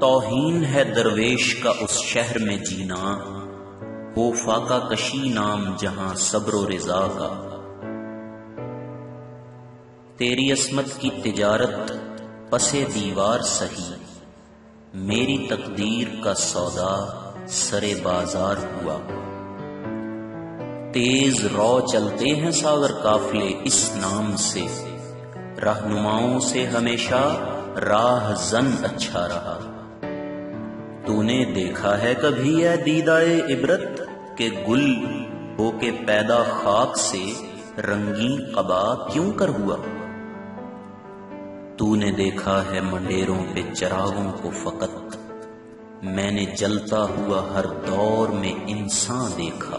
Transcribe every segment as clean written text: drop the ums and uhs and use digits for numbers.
توہین ہے درویش کا اس شہر میں جینا، ہو فاقہ کشی نام جہاں صبر و رضا کا۔ تیری عصمت کی تجارت پسے دیوار سہی، میری تقدیر کا سودا سرے بازار ہوا۔ تیز رو چلتے ہیں ساغر قافلے اس نام سے، رہنماؤں سے ہمیشہ راہ زن اچھا رہا۔ تو نے دیکھا ہے کبھی اے دیدائے عبرت کہ گل ہو کے پیدا خاک سے رنگین قبا کیوں کر ہوا؟ تو نے دیکھا ہے منڈیروں پہ چراغوں کو فقط، میں نے جلتا ہوا ہر دور میں انسان دیکھا۔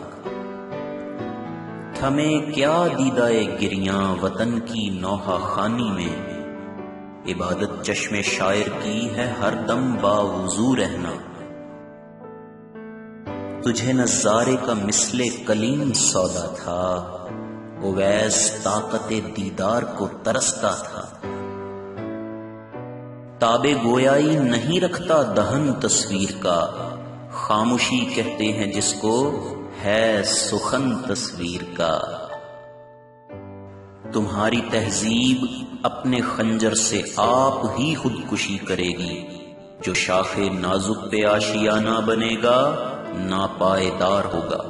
ہمیں کیا دیدائے گریاں وطن کی نوحہ خانی میں، عبادت چشم شاعر کی ہے ہر دم باوضو رہنا۔ تجھے نظارے کا مثل کلیم سودا تھا، اویس طاقت دیدار کو ترستا تھا۔ تاب گویائی نہیں رکھتا دہن تصویر کا، خاموشی کہتے ہیں جس کو ہے سخن تصویر کا۔ تمہاری تہذیب اپنے خنجر سے آپ ہی خودکشی کرے گی، جو شاخ نازک پہ آشیانہ بنے گا ناپائیدار ہوگا۔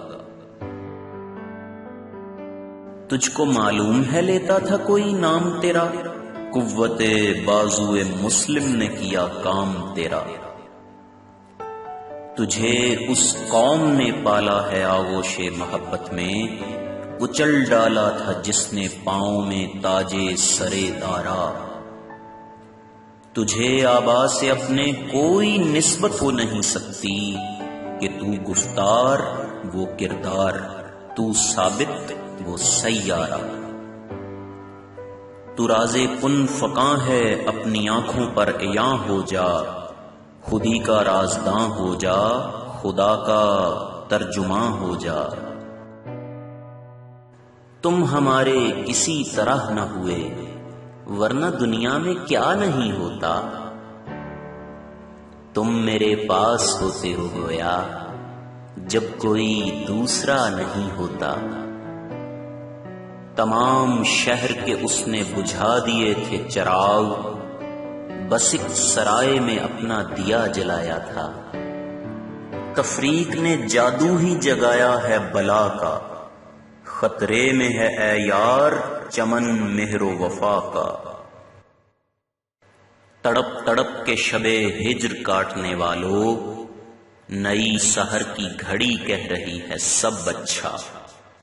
تجھ کو معلوم ہے لیتا تھا کوئی نام تیرا، قوت بازو مسلم نے کیا کام تیرا۔ تجھے اس قوم نے پالا ہے آغوش محبت میں، کچل ڈالا تھا جس نے پاؤں میں تاجے سرے دارا۔ تجھے آبا سے اپنے کوئی نسبت ہو نہیں سکتی، کہ تو گفتار وہ کردار، تو ثابت وہ سیارہ۔ تو راز کن فقاں ہے اپنی آنکھوں پر عیاں ہو جا، خودی کا رازداں ہو جا، خدا کا ترجماں ہو جا۔ تم ہمارے کسی طرح نہ ہوئے، ورنہ دنیا میں کیا نہیں ہوتا۔ تم میرے پاس ہوتے ہو گویا جب کوئی دوسرا نہیں ہوتا۔ تمام شہر کے اس نے بجھا دیے تھے چراغ، بس ایک سرائے میں اپنا دیا جلایا تھا۔ تفریق نے جادو ہی جگایا ہے بلا کا، خطرے میں ہے اے یار چمن مہر و وفا کا۔ تڑپ تڑپ کے شب ہجر کاٹنے والو، نئی سحر کی گھڑی کہہ رہی ہے سب اچھا۔